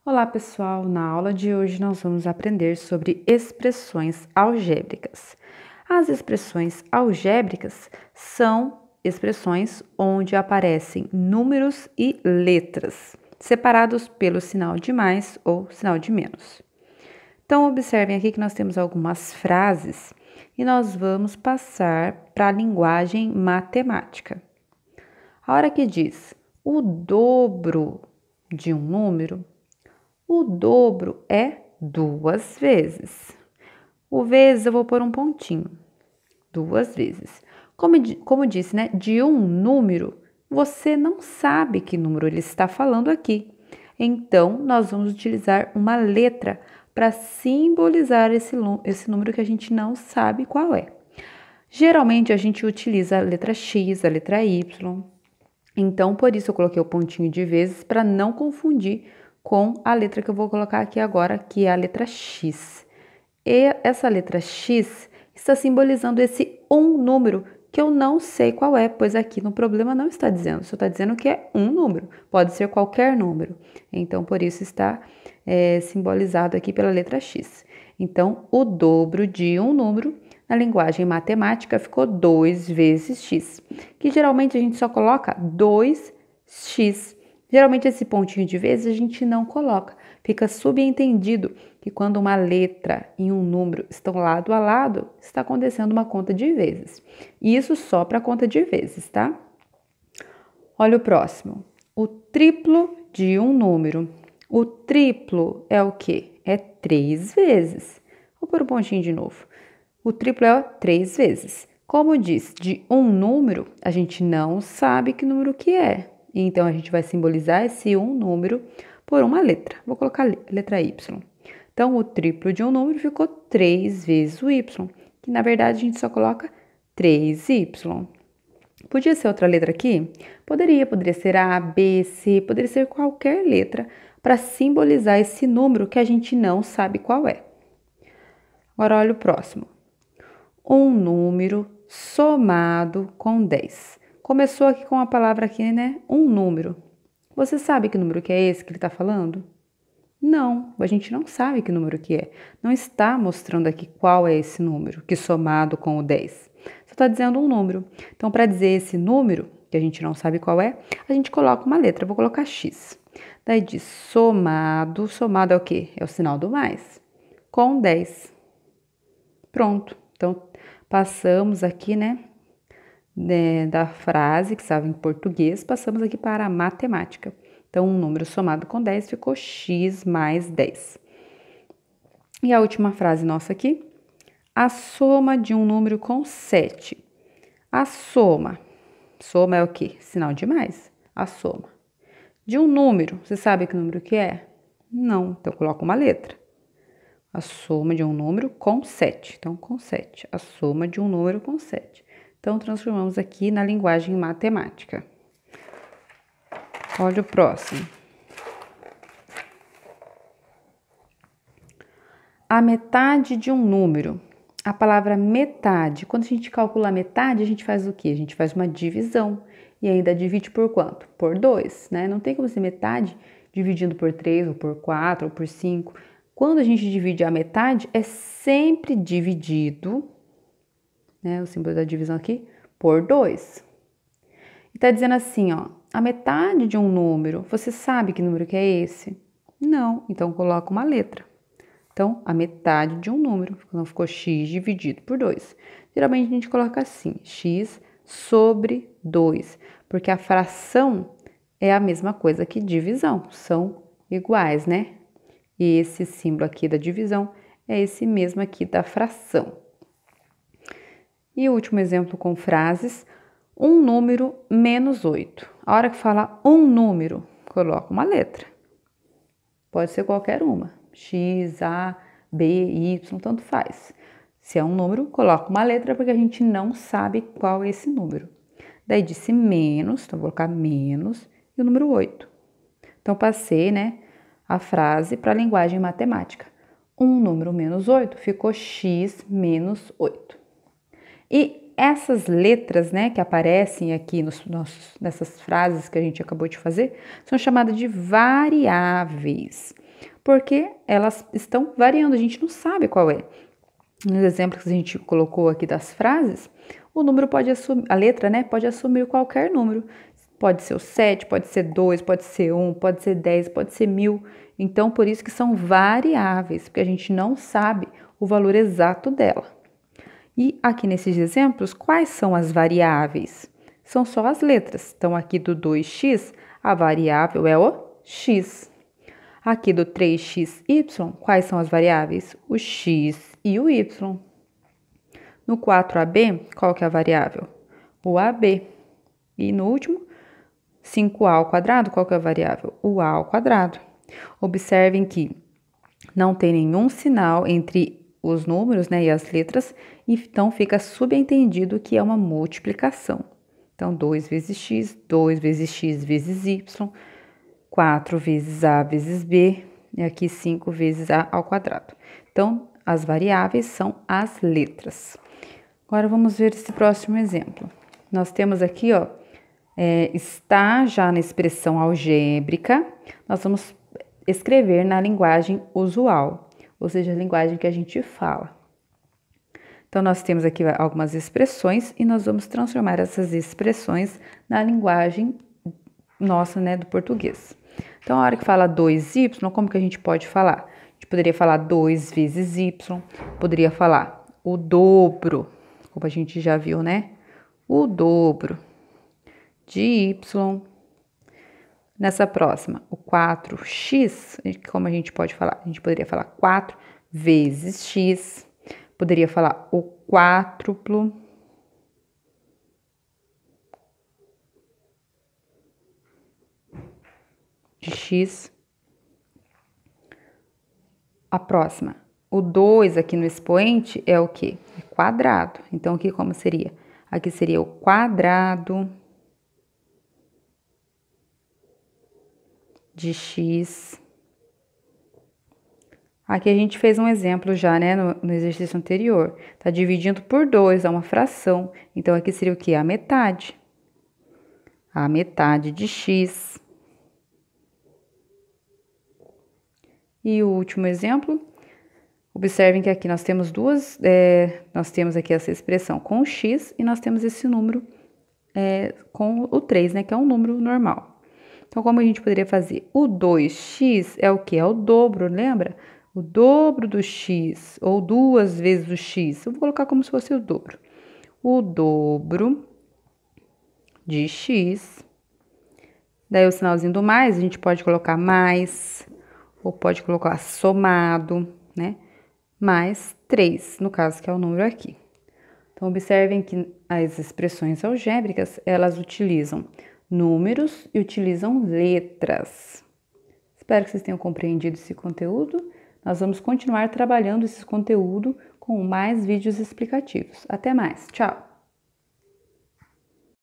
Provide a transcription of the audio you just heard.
Olá pessoal, na aula de hoje nós vamos aprender sobre expressões algébricas. As expressões algébricas são expressões onde aparecem números e letras, separados pelo sinal de mais ou sinal de menos. Então observem aqui que nós temos algumas frases e nós vamos passar para a linguagem matemática. A hora que diz o dobro de um número, o dobro é 2 vezes. O vezes eu vou pôr um pontinho. 2 vezes. Como disse, né? De um número, você não sabe que número ele está falando aqui. Então, nós vamos utilizar uma letra para simbolizar esse número que a gente não sabe qual é. Geralmente, a gente utiliza a letra X, a letra Y. Então, por isso eu coloquei o pontinho de vezes para não confundir com a letra que eu vou colocar aqui agora, que é a letra X. E essa letra X está simbolizando esse número que eu não sei qual é, pois aqui no problema não está dizendo, só está dizendo que é um número, pode ser qualquer número. Então, por isso está simbolizado aqui pela letra X. Então, o dobro de um número, na linguagem matemática, ficou 2 vezes x, que geralmente a gente só coloca 2x. Geralmente esse pontinho de vezes a gente não coloca, fica subentendido que quando uma letra e um número estão lado a lado, está acontecendo uma conta de vezes. E isso só para conta de vezes, tá? Olha o próximo. O triplo de um número. O triplo é o quê? É 3 vezes. Vou pôr o pontinho de novo. O triplo é 3 vezes. Como diz, de um número, a gente não sabe que número que é. Então, a gente vai simbolizar esse número por uma letra. Vou colocar a letra Y. Então, o triplo de um número ficou 3 vezes o Y, que na verdade a gente só coloca 3Y. Podia ser outra letra aqui? Poderia ser A, B, C, poderia ser qualquer letra para simbolizar esse número que a gente não sabe qual é. Agora, olha o próximo. Um número somado com 10. Começou aqui com a palavra aqui, né? Um número. Você sabe que número que é esse que ele está falando? Não, a gente não sabe que número que é. Não está mostrando aqui qual é esse número, que somado com o 10. Só está dizendo um número. Então, para dizer esse número, que a gente não sabe qual é, a gente coloca uma letra. Eu vou colocar X. Daí diz somado. Somado é o quê? É o sinal do mais. Com 10. Pronto. Então, passamos aqui, né? Da frase que estava em português, passamos aqui para a matemática. Então, um número somado com 10 ficou x mais 10. E a última frase nossa aqui, a soma de um número com 7. A soma é o quê? Sinal de mais, a soma. De um número, você sabe que número que é? Não, então coloca uma letra. A soma de um número com 7, então com 7, a soma de um número com 7. Então, transformamos aqui na linguagem matemática. Olha o próximo. A metade de um número. A palavra metade, quando a gente calcula a metade, a gente faz o quê? A gente faz uma divisão. E ainda divide por quanto? Por 2, né? Não tem como ser metade dividindo por 3, ou por 4, ou por 5. Quando a gente divide a metade, é sempre dividido, né, o símbolo da divisão aqui, por 2. E tá dizendo assim, ó, a metade de um número, você sabe que número que é esse? Não, então coloca uma letra. Então, a metade de um número, então ficou x dividido por 2. Geralmente a gente coloca assim, x sobre 2, porque a fração é a mesma coisa que divisão, são iguais, né? E esse símbolo aqui da divisão é esse mesmo aqui da fração. E o último exemplo com frases, um número menos 8. A hora que fala um número, coloca uma letra. Pode ser qualquer uma, X, A, B, Y, tanto faz. Se é um número, coloca uma letra porque a gente não sabe qual é esse número. Daí disse menos, então vou colocar menos e o número 8. Então passei, né, a frase para a linguagem matemática. Um número menos 8 ficou X menos 8. E essas letras, né, que aparecem aqui nessas frases que a gente acabou de fazer, são chamadas de variáveis. porque elas estão variando, a gente não sabe qual é. Nos exemplos que a gente colocou aqui das frases, o número pode assumir, a letra, né, pode assumir qualquer número. Pode ser o 7, pode ser 2, pode ser 1, pode ser 10, pode ser 1000. Então, por isso que são variáveis, porque a gente não sabe o valor exato dela. E aqui nesses exemplos, quais são as variáveis? São só as letras. Então, aqui do 2x, a variável é o x. Aqui do 3xy, quais são as variáveis? O x e o y. No 4ab, qual que é a variável? O ab. E no último, 5a ao quadrado, qual que é a variável? O a ao quadrado. Observem que não tem nenhum sinal entre os números, né, e as letras, então fica subentendido que é uma multiplicação. Então, 2 vezes x vezes y, 4 vezes a vezes b, e aqui 5 vezes a ao quadrado. Então, as variáveis são as letras. Agora, vamos ver esse próximo exemplo. Nós temos aqui, ó, está já na expressão algébrica, nós vamos escrever na linguagem usual, ou seja, a linguagem que a gente fala. Então, nós temos aqui algumas expressões e nós vamos transformar essas expressões na linguagem nossa, né, do português. Então, a hora que fala 2y, como que a gente pode falar? A gente poderia falar 2 vezes y, poderia falar o dobro, como a gente já viu, né? O dobro de y. Nessa próxima, o 4x, como a gente pode falar? A gente poderia falar 4 vezes x, poderia falar o quádruplo de x. A próxima, o 2 aqui no expoente é o quê? É quadrado. Então, aqui como seria? Aqui seria o quadrado de x. Aqui a gente fez um exemplo já, né, no exercício anterior. Tá dividindo por 2, é uma fração. Então, aqui seria o quê? A metade. A metade de x. E o último exemplo, observem que aqui nós temos nós temos aqui essa expressão com x e nós temos esse número com o 3, né, que é um número normal. Então, como a gente poderia fazer? O 2x é o quê? É o dobro, lembra? O dobro do x, ou 2 vezes o x. Eu vou colocar como se fosse o dobro. O dobro de x. Daí, o sinalzinho do mais, a gente pode colocar mais, ou pode colocar somado, né? Mais 3, no caso, que é o número aqui. Então, observem que as expressões algébricas, elas utilizam números e utilizam letras. Espero que vocês tenham compreendido esse conteúdo. Nós vamos continuar trabalhando esse conteúdo com mais vídeos explicativos. Até mais. Tchau!